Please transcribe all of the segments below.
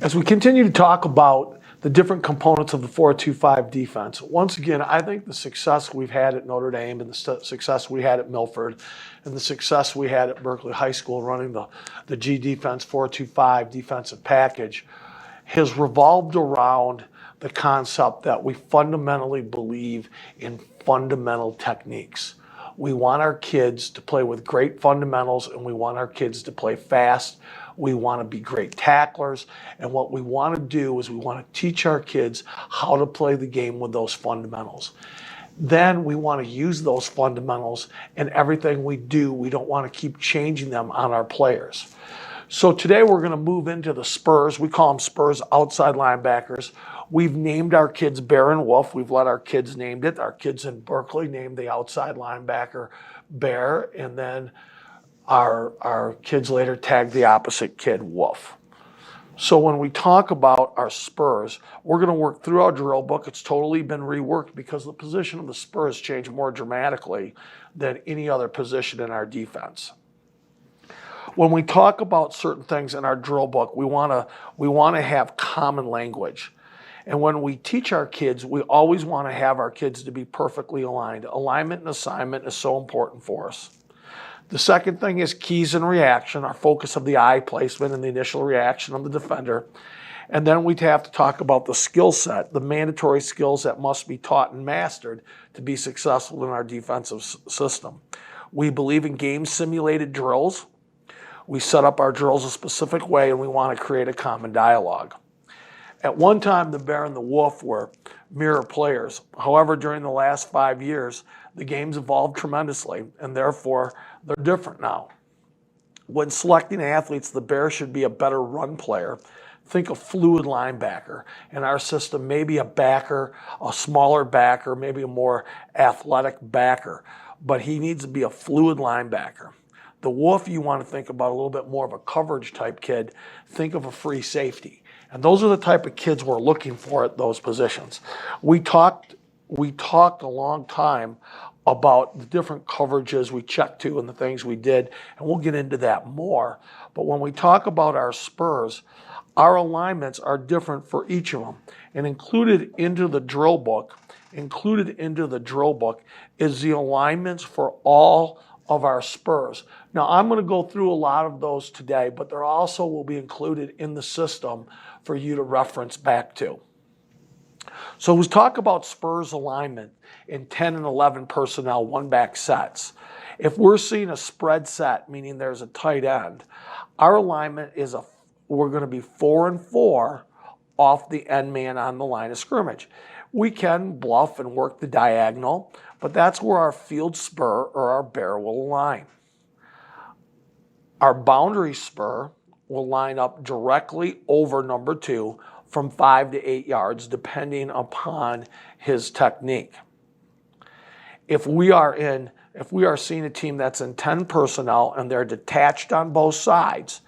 As we continue to talk about the different components of the 4-2-5 defense, once again, I think the success we've had at Notre Dame and the success we had at Milford and the success we had at Berkeley High School running the G defense 4-2-5 defensive package has revolved around the concept that we fundamentally believe in fundamental techniques. We want our kids to play with great fundamentals, and we want our kids to play fast. We want to be great tacklers, and what we want to do is we want to teach our kids how to play the game with those fundamentals. Then we want to use those fundamentals in everything we do. We don't want to keep changing them on our players. So today we're going to move into the Spurs. We call them Spurs outside linebackers. We've named our kids Bear and Wolf. We've let our kids name it. Our kids in Berkeley named the outside linebacker Bear, and then our kids later tagged the opposite kid Wolf. So when we talk about our Spurs, we're going to work through our drill book. It's totally been reworked because the position of the Spurs changed more dramatically than any other position in our defense. When we talk about certain things in our drill book, we want to have common language. And when we teach our kids, we always want to have our kids to be perfectly aligned. Alignment and assignment is so important for us. The second thing is keys and reaction, our focus of the eye placement and the initial reaction of the defender. And then we'd have to talk about the skill set, the mandatory skills that must be taught and mastered to be successful in our defensive system. We believe in game-simulated drills. We set up our drills a specific way, and we want to create a common dialogue. At one time, the Bear and the Wolf were mirror players. However, during the last 5 years, the game's evolved tremendously, and therefore, they're different now. When selecting athletes, the Bear should be a better run player. Think a fluid linebacker. In our system, maybe a backer, a smaller backer, maybe a more athletic backer. But he needs to be a fluid linebacker. The Wolf, you want to think about a little bit more of a coverage type kid. Think of a free safety. And those are the type of kids we're looking for at those positions. We talked a long time about the different coverages we checked to and the things we did, and we'll get into that more. But when we talk about our Spurs, our alignments are different for each of them. And included into the drill book is the alignments for all of our Spurs. Now, I'm going to go through a lot of those today, but there also will be included in the system for you to reference back to. So let's talk about Spurs alignment in 10 and 11 personnel one-back sets. If we're seeing a spread set, meaning there's a tight end, our alignment is we're going to be 4 and 4 off the end man on the line of scrimmage. We can bluff and work the diagonal, but that's where our field spur or our Bear will align. Our boundary spur will line up directly over number 2 from 5 to 8 yards, depending upon his technique. If we are seeing a team that's in 10 personnel and they're detached on both sides,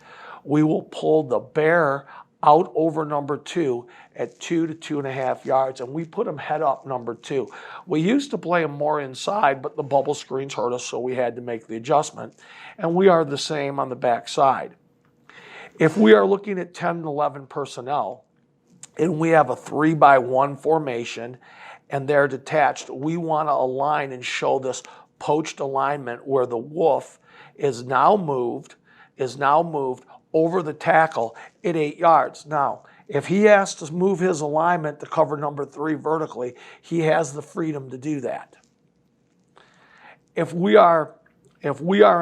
we will pull the Bear out over number 2 at 2 to 2.5 yards, and we put him head up number 2. We used to play him more inside, but the bubble screens hurt us, so we had to make the adjustment. And we are the same on the back side. If we are looking at 10 and 11 personnel, and we have a 3-by-1 formation, and they're detached, we want to align and show this poached alignment where the Wolf is now moved over the tackle at 8 yards. Now, if he has to move his alignment to cover number 3 vertically, he has the freedom to do that. If we are in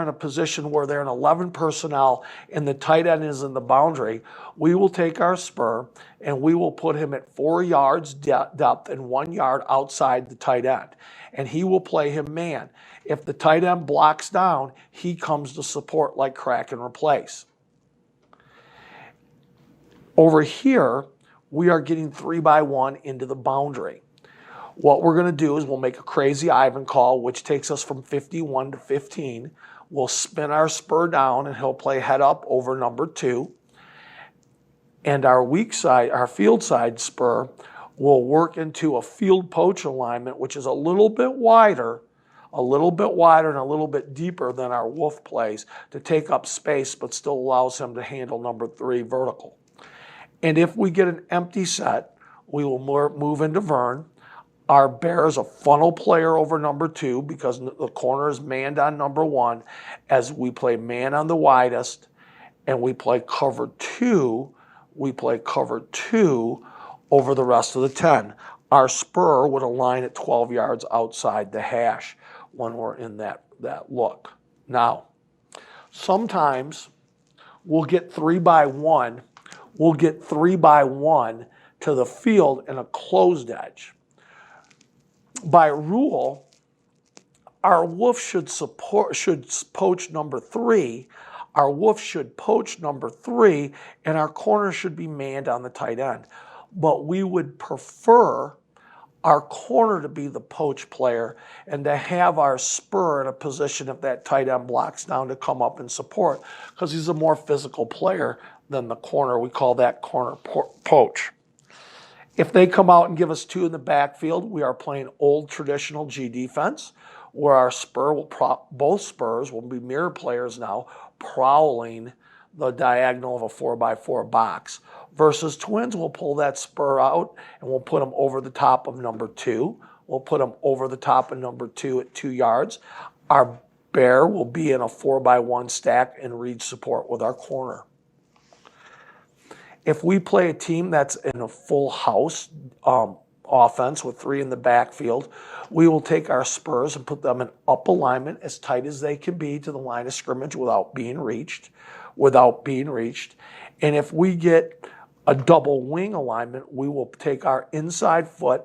a position where they're in 11 personnel and the tight end is in the boundary, we will take our spur and we will put him at 4 yards depth and 1 yard outside the tight end. And he will play him man. If the tight end blocks down, he comes to support like crack and replace. Over here, we are getting 3-by-1 into the boundary. What we're going to do is we'll make a crazy Ivan call, which takes us from 51 to 15. We'll spin our spur down, and he'll play head up over number 2. And our weak side, our field side spur, will work into a field poach alignment, which is a little bit wider and a little bit deeper than our Wolf plays to take up space, but still allows him to handle number 3 vertical. And if we get an empty set, we will move into Vern. Our bear is a funnel player over number 2 because the corner is manned on number 1 as we play man on the widest and we play cover 2. We play cover 2 over the rest of the 10. Our spur would align at 12 yards outside the hash when we're in that look. Now, sometimes we'll get 3x1. We'll get 3x1 to the field in a closed edge. By rule, our wolf should poach number 3. Our wolf should poach number 3, and our corner should be manned on the tight end. But we would prefer our corner to be the poach player and to have our spur in a position if that tight end blocks down to come up and support because he's a more physical player than the corner. We call that corner poach. If they come out and give us 2 in the backfield, we are playing old traditional G defense where our spur both spurs will be mirror players now prowling the diagonal of a 4x4 box. Versus twins, we'll pull that spur out and we'll put them over the top of number 2. We'll put them over the top of number 2 at 2 yards. Our bear will be in a 4x1 stack and read support with our corner. If we play a team that's in a full house offense with 3 in the backfield, we will take our spurs and put them in up alignment as tight as they can be to the line of scrimmage without being reached. And if we get a double wing alignment, we will take our inside foot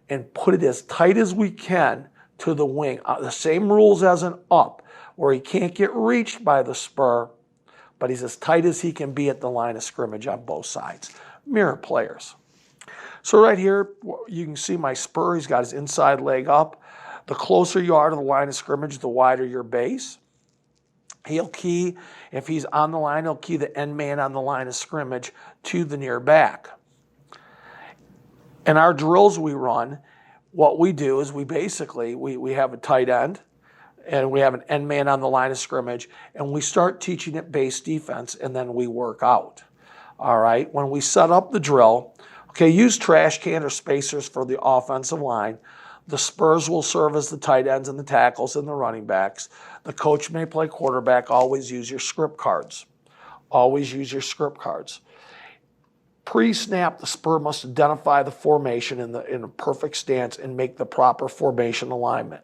and put it as tight as we can to the wing. The same rules as an up, where he can't get reached by the spur, but he's as tight as he can be at the line of scrimmage on both sides. Mirror players. So right here, you can see my spur. He's got his inside leg up. The closer you are to the line of scrimmage, the wider your base. He'll key, if he's on the line, he'll key the end man on the line of scrimmage to the near back. In our drills we run, what we do is we have a tight end and we have an end man on the line of scrimmage and we start teaching it base defense and then we work out. All right, when we set up the drill, okay, use trash can or spacers for the offensive line. The spurs will serve as the tight ends and the tackles and the running backs. The coach may play quarterback. Always use your script cards. Always use your script cards. Pre-snap, the spur must identify the formation in a perfect stance and make the proper formation alignment.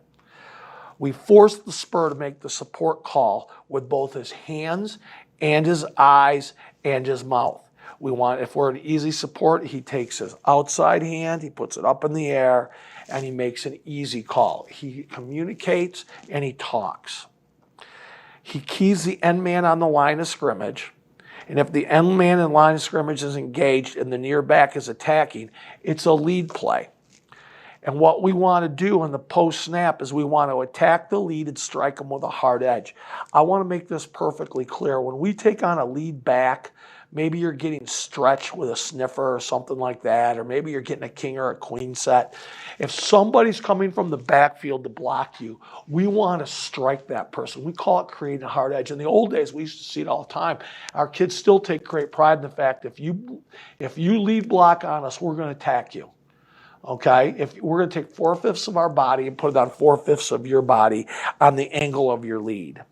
We force the spur to make the support call with both his hands and his eyes and his mouth. If we're an easy support, he takes his outside hand, he puts it up in the air, and he makes an easy call. He communicates and he talks. He keys the end man on the line of scrimmage, and if the end man in line of scrimmage is engaged and the near back is attacking, it's a lead play. And what we want to do in the post snap is we want to attack the lead and strike them with a hard edge. I want to make this perfectly clear. When we take on a lead back, maybe you're getting stretched with a sniffer or something like that, or maybe you're getting a king or a queen set. If somebody's coming from the backfield to block you, we want to strike that person. We call it creating a hard edge. In the old days, we used to see it all the time. Our kids still take great pride in the fact if you lead block on us, we're going to attack you. Okay? If we're going to take 4/5 of our body and put it on 4/5 of your body on the angle of your lead.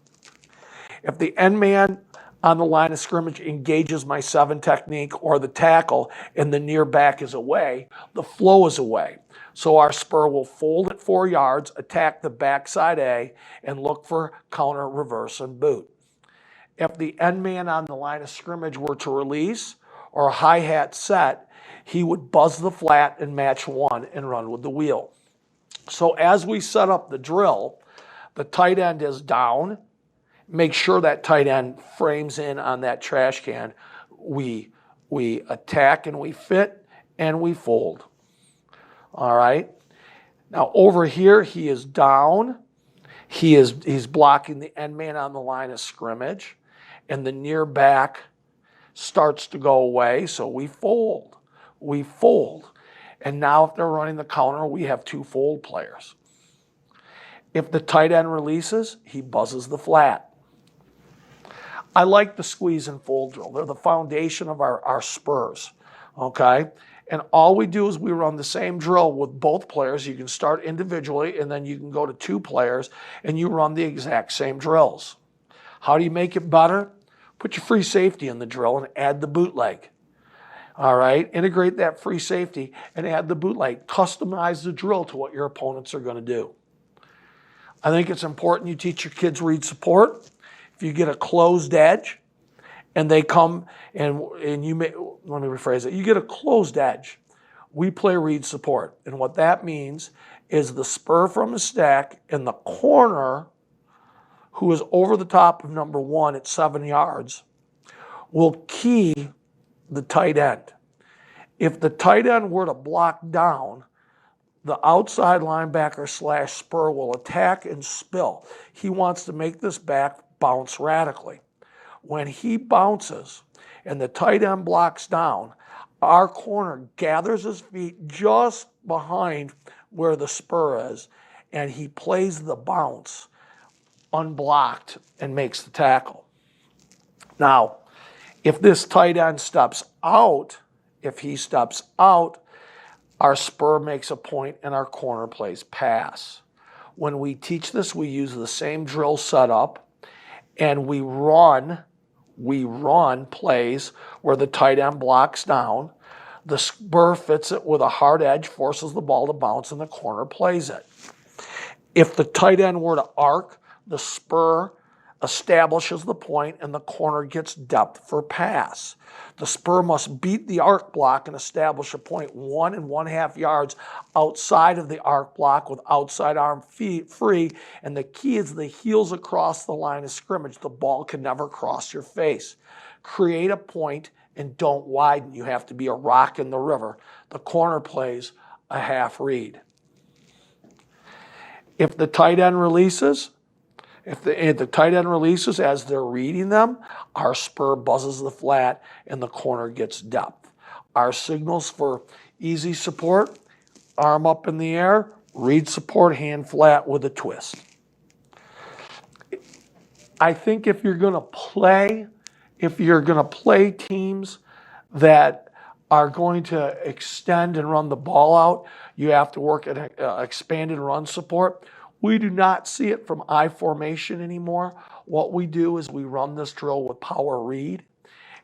If the end man on the line of scrimmage engages my 7 technique or the tackle and the near back is away, the flow is away. So our spur will fold at 4 yards, attack the backside A, and look for counter, reverse, and boot. If the end man on the line of scrimmage were to release or a hi-hat set, he would buzz the flat and match 1 and run with the wheel. So as we set up the drill, the tight end is down. Make sure that tight end frames in on that trash can. We attack and we fit and we fold. All right. Now over here, he is down. He's blocking the end man on the line of scrimmage, and the near back starts to go away. So we fold. And now if they're running the counter, we have 2 fold players. If the tight end releases, he buzzes the flat. I like the squeeze and fold drill. They're the foundation of our spurs. okay? And all we do is we run the same drill with both players. You can start individually, and then you can go to 2 players, and you run the exact same drills. How do you make it better? Put your free safety in the drill and add the bootleg. All right, integrate that free safety and add the bootleg. Customize the drill to what your opponents are going to do. I think it's important you teach your kids read support. If you get a closed edge and they come and you may, let me rephrase it, you get a closed edge, we play read support. And what that means is the spur from the stack in the corner, who is over the top of number 1 at 7 yards, will key the tight end. If the tight end were to block down, the outside linebacker / spur will attack and spill. He wants to make this back bounce radically. When he bounces and the tight end blocks down, our corner gathers his feet just behind where the spur is, and he plays the bounce unblocked and makes the tackle. Now, if this tight end steps out, our spur makes a point and our corner plays pass. When we teach this, we use the same drill setup and we run plays where the tight end blocks down, the spur fits it with a hard edge, forces the ball to bounce, and the corner plays it. If the tight end were to arc, the spur establishes the point and the corner gets depth for pass. The spur must beat the arc block and establish a point 1 1/2 yards outside of the arc block with outside arm free, and the key is the heels across the line of scrimmage. The ball can never cross your face. Create a point and don't widen. You have to be a rock in the river. The corner plays a half read. If the tight end releases, if the tight end releases as they're reading them, our spur buzzes the flat and the corner gets depth. Our signals for easy support, arm up in the air, read support, hand flat with a twist. I think if you're going to play teams that are going to extend and run the ball out, you have to work at expanded run support. We do not see it from I formation anymore. What we do is we run this drill with power read,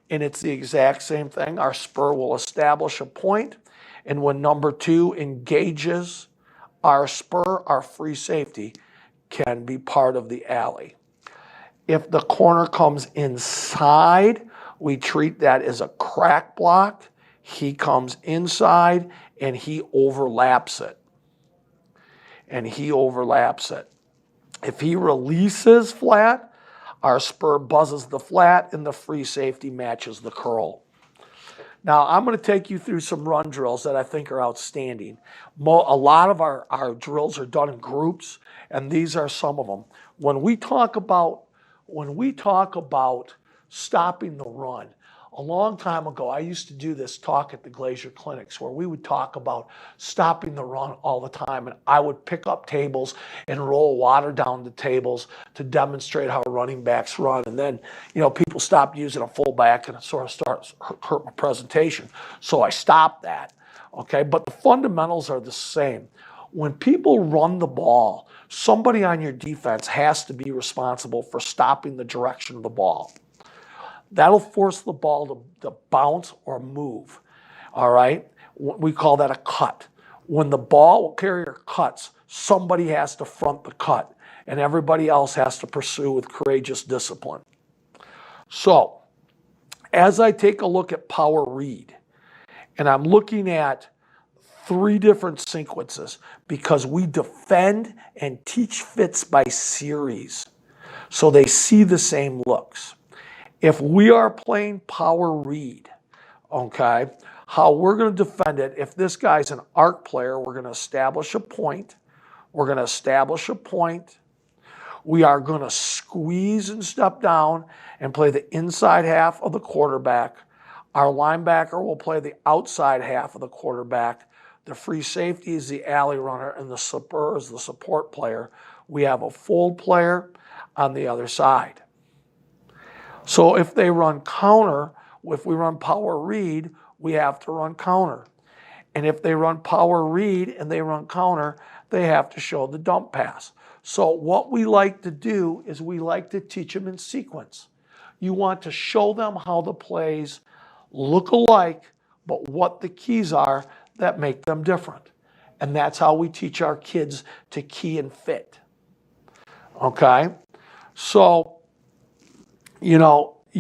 and it's the exact same thing. Our spur will establish a point, and when number 2 engages our spur, our free safety can be part of the alley. If the corner comes inside, we treat that as a crack block. He comes inside and he overlaps it. If he releases flat, our spur buzzes the flat and the free safety matches the curl. Now, I'm going to take you through some run drills that I think are outstanding. A lot of our drills are done in groups, and these are some of them. When we talk about stopping the run, a long time ago, I used to do this talk at the Glacier Clinics where we would talk about stopping the run all the time. And I would pick up tables and roll water down the tables to demonstrate how running backs run. And then, people stopped using a fullback and it sort of hurt my presentation. So I stopped that. Okay, but the fundamentals are the same. When people run the ball, somebody on your defense has to be responsible for stopping the direction of the ball. That'll force the ball to bounce or move, all right? We call that a cut. When the ball carrier cuts, somebody has to front the cut, and everybody else has to pursue with courageous discipline. So, as I take a look at power read, and I'm looking at 3 different sequences because we defend and teach fits by series, so they see the same looks. If we are playing power read, okay, how we're going to defend it, if this guy's an arc player, we're going to establish a point. We are going to squeeze and step down and play the inside half of the quarterback. Our linebacker will play the outside half of the quarterback. The free safety is the alley runner, and the spur is the support player. We have a fold player on the other side. So if they run counter, if we run power read, we have to run counter. And if they run power read and they run counter, they have to show the dump pass. So what we like to do is we like to teach them in sequence. You want to show them how the plays look alike, but what the keys are that make them different. And that's how we teach our kids to key and fit. Okay? So,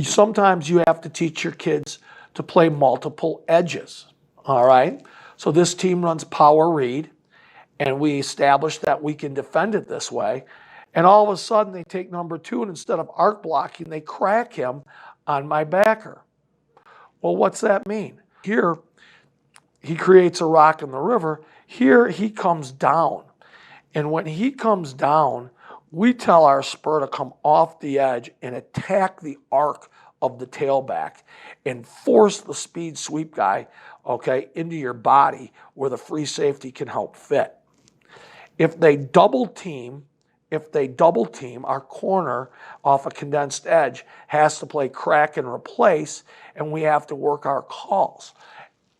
sometimes you have to teach your kids to play multiple edges. All right? So this team runs power read, and we establish that we can defend it this way. And all of a sudden, they take number 2, and instead of arc blocking, they crack him on my backer. Well, what's that mean? Here, he creates a rock in the river. Here, he comes down. And when he comes down, we tell our spur to come off the edge and attack the arc of the tailback and force the speed sweep guy, into your body where the free safety can help fit. If they double team, our corner off a condensed edge has to play crack and replace, and we have to work our calls.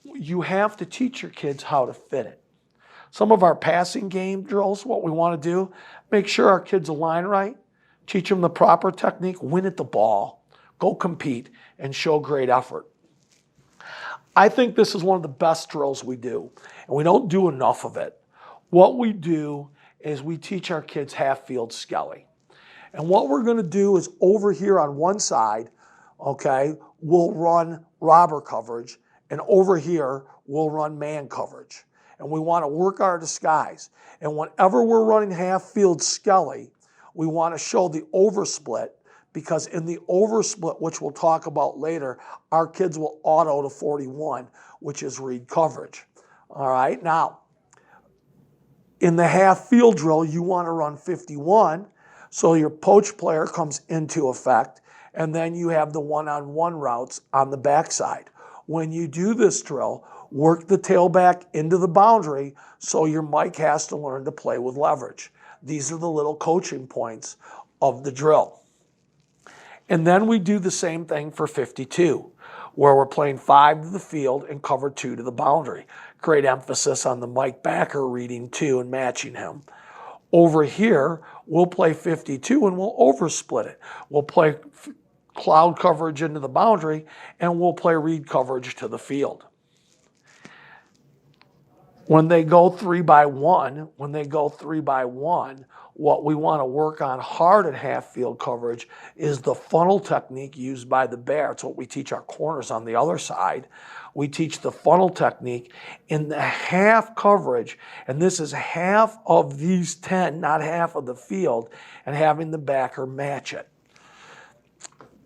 You have to teach your kids how to fit it. Some of our passing game drills, what we want to do, make sure our kids align right, teach them the proper technique, win at the ball, go compete, and show great effort. I think this is one of the best drills we do, and we don't do enough of it. What we do is we teach our kids half-field skelly. And what we're going to do is over here on one side, we'll run robber coverage, and over here we'll run man coverage. And we want to work our disguise. And whenever we're running half-field skelly, we want to show the oversplit, because in the oversplit, which we'll talk about later, our kids will auto to 41, which is read coverage. All right, now, in the half-field drill, you want to run 51, so your poach player comes into effect, and then you have the one-on-one routes on the backside. When you do this drill, work the tailback into the boundary, so your Mike has to learn to play with leverage. These are the little coaching points of the drill. And then we do the same thing for 52, where we're playing 5 to the field and cover 2 to the boundary. Great emphasis on the Mike backer reading 2 and matching him. Over here, we'll play 52 and we'll oversplit it. We'll play cloud coverage into the boundary, and we'll play read coverage to the field. When they go 3 by 1, what we want to work on hard at half-field coverage is the funnel technique used by the bear. It's what we teach our corners on the other side. We teach the funnel technique in the half coverage, and this is half of these 10, not half of the field, and having the backer match it.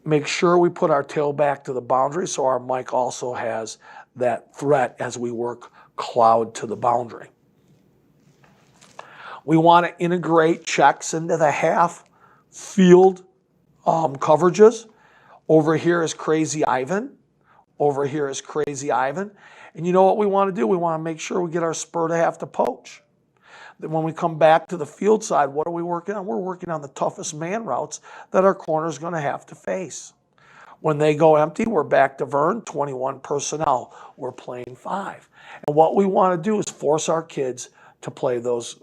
Make sure we put our tailback to the boundary so our Mike also has that threat as we work cloud to the boundary. We want to integrate checks into the half field coverages. Over here is Crazy Ivan. And you know what we want to do? We want to make sure we get our spur to have to poach. Then when we come back to the field side, what are we working on? We're working on the toughest man routes that our corner is going to have to face. When they go empty, we're back to Vern, 21 personnel. We're playing 5. And what we want to do is force our kids to play those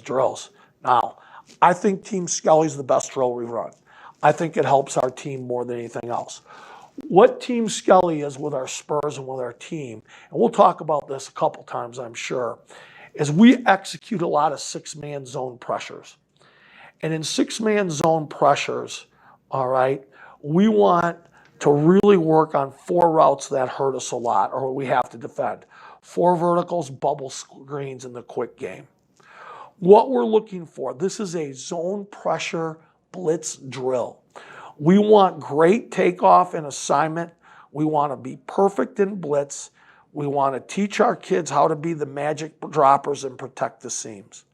drills. Now, I think Team Skelly is the best drill we run. I think it helps our team more than anything else. What Team Skelly is with our Spurs and with our team, and we'll talk about this a couple times, I'm sure, is we execute a lot of 6-man zone pressures. And in 6-man zone pressures, all right, we want to really work on 4 routes that hurt us a lot or we have to defend. 4 verticals, bubble screens in the quick game. What we're looking for, this is a zone pressure blitz drill. We want great takeoff and assignment. We want to be perfect in blitz. We want to teach our kids how to be the magic droppers and protect the seams.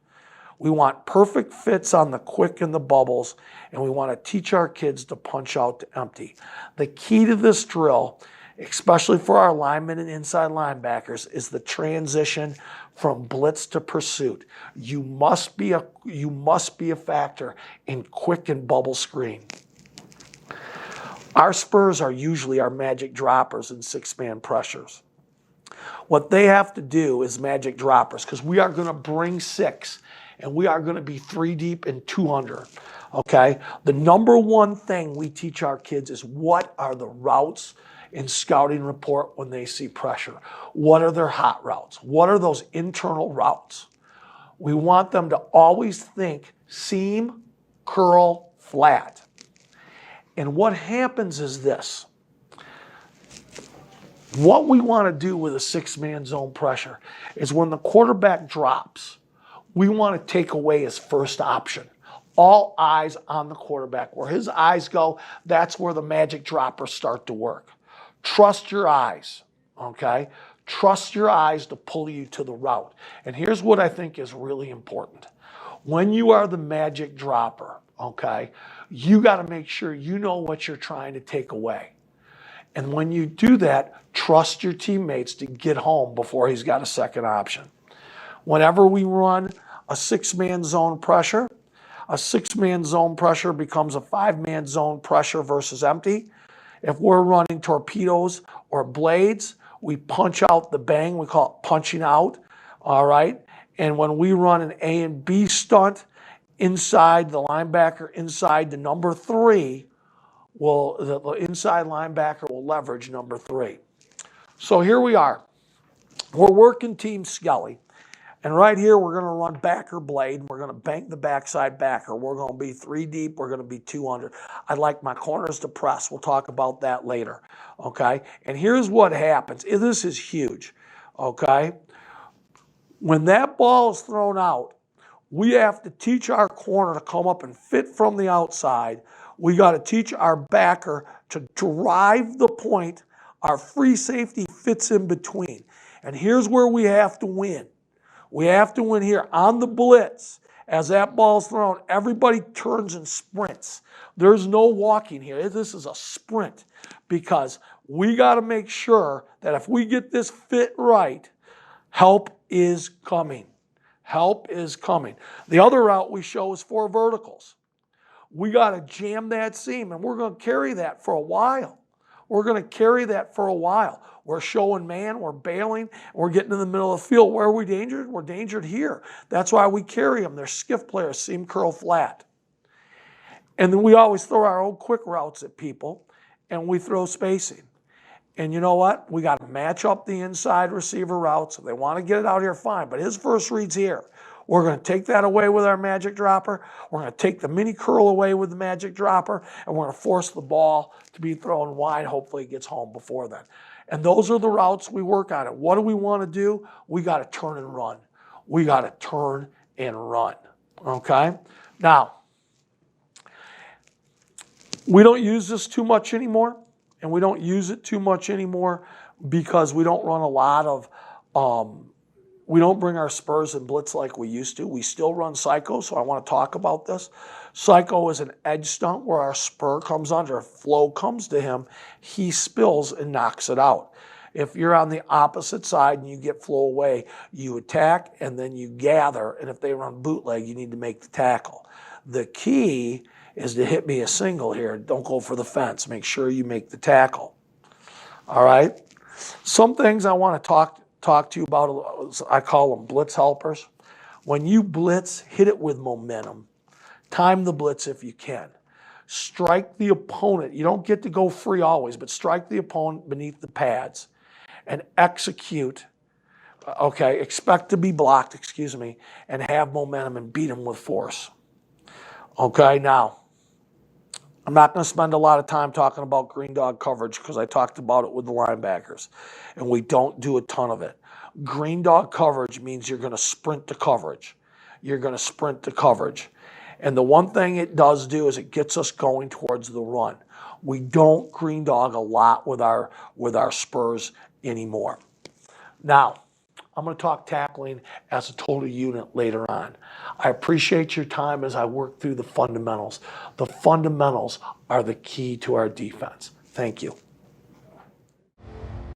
We want perfect fits on the quick and the bubbles, and we want to teach our kids to punch out to empty. The key to this drill, especially for our linemen and inside linebackers, is the transition from blitz to pursuit. You must be a factor in quick and bubble screen. Our Spurs are usually our magic droppers in six-man pressures. What they have to do is magic droppers, because we are going to bring six, and we are going to be three deep and two under. Okay? The number one thing we teach our kids is what are the routes in scouting report when they see pressure? What are their hot routes? What are those internal routes? We want them to always think seam, curl, flat. And what happens is this. What we want to do with a six-man zone pressure is when the quarterback drops, we want to take away his first option. All eyes on the quarterback. Where his eyes go, that's where the magic droppers start to work. Trust your eyes, okay? Trust your eyes to pull you to the route. And here's what I think is really important. When you are the magic dropper, okay, you got to make sure you know what you're trying to take away. And when you do that, trust your teammates to get home before he's got a second option. Whenever we run a six-man zone pressure, a six-man zone pressure becomes a five-man zone pressure versus empty. If we're running torpedoes or blades, we punch out the bang. We call it punching out, all right? And when we run an A and B stunt inside the linebacker, inside the number three, the inside linebacker will leverage number three. So here we are. We're working Team Skelly. And right here, we're going to run backer blade. We're going to bank the backside backer. We're going to be three deep. We're going to be two under. I'd like my corners to press. We'll talk about that later. Okay? And here's what happens. This is huge. Okay? When that ball is thrown out, we have to teach our corner to come up and fit from the outside. We got to teach our backer to drive the point. Our free safety fits in between. And here's where we have to win. We have to win here on the blitz. As that ball's thrown, everybody turns and sprints. There's no walking here. This is a sprint because we got to make sure that if we get this fit right, help is coming. Help is coming. The other route we show is four verticals. We got to jam that seam, and we're going to carry that for a while. We're going to carry that for a while. We're showing man, we're bailing, we're getting in the middle of the field. Where are we dangered? We're dangered here. That's why we carry them. They're skiff players, seam, curl, flat. And then we always throw our own quick routes at people, and we throw spacing. And you know what? We got to match up the inside receiver routes. If they want to get it out here, fine. But his first read's here. We're going to take that away with our magic dropper. We're going to take the mini curl away with the magic dropper, and we're going to force the ball to be thrown wide. Hopefully it gets home before then. And those are the routes we work on. And what do we want to do? We got to turn and run. We got to turn and run. Okay? Now, we don't use this too much anymore, and we don't use it too much anymore because we don't run a lot of we don't bring our Spurs and blitz like we used to. We still run Psycho, so I want to talk about this. Psycho is an edge stunt where our spur comes under, flow comes to him, he spills and knocks it out. If you're on the opposite side and you get flow away, you attack and then you gather, and if they run bootleg, you need to make the tackle. The key is to hit me a single here. Don't go for the fence. Make sure you make the tackle. All right? Some things I want to talk to you about, I call them blitz helpers. When you blitz, hit it with momentum. Time the blitz if you can. Strike the opponent. You don't get to go free always, but strike the opponent beneath the pads and execute. Okay, expect to be blocked, and have momentum and beat them with force. Okay, now, I'm not going to spend a lot of time talking about green dog coverage because I talked about it with the linebackers, and we don't do a ton of it. Green dog coverage means you're going to sprint to coverage. You're going to sprint to coverage. And the one thing it does do is it gets us going towards the run. We don't green dog a lot with our Spurs anymore. Now, I'm going to talk tackling as a total unit later on. I appreciate your time as I work through the fundamentals. The fundamentals are the key to our defense. Thank you.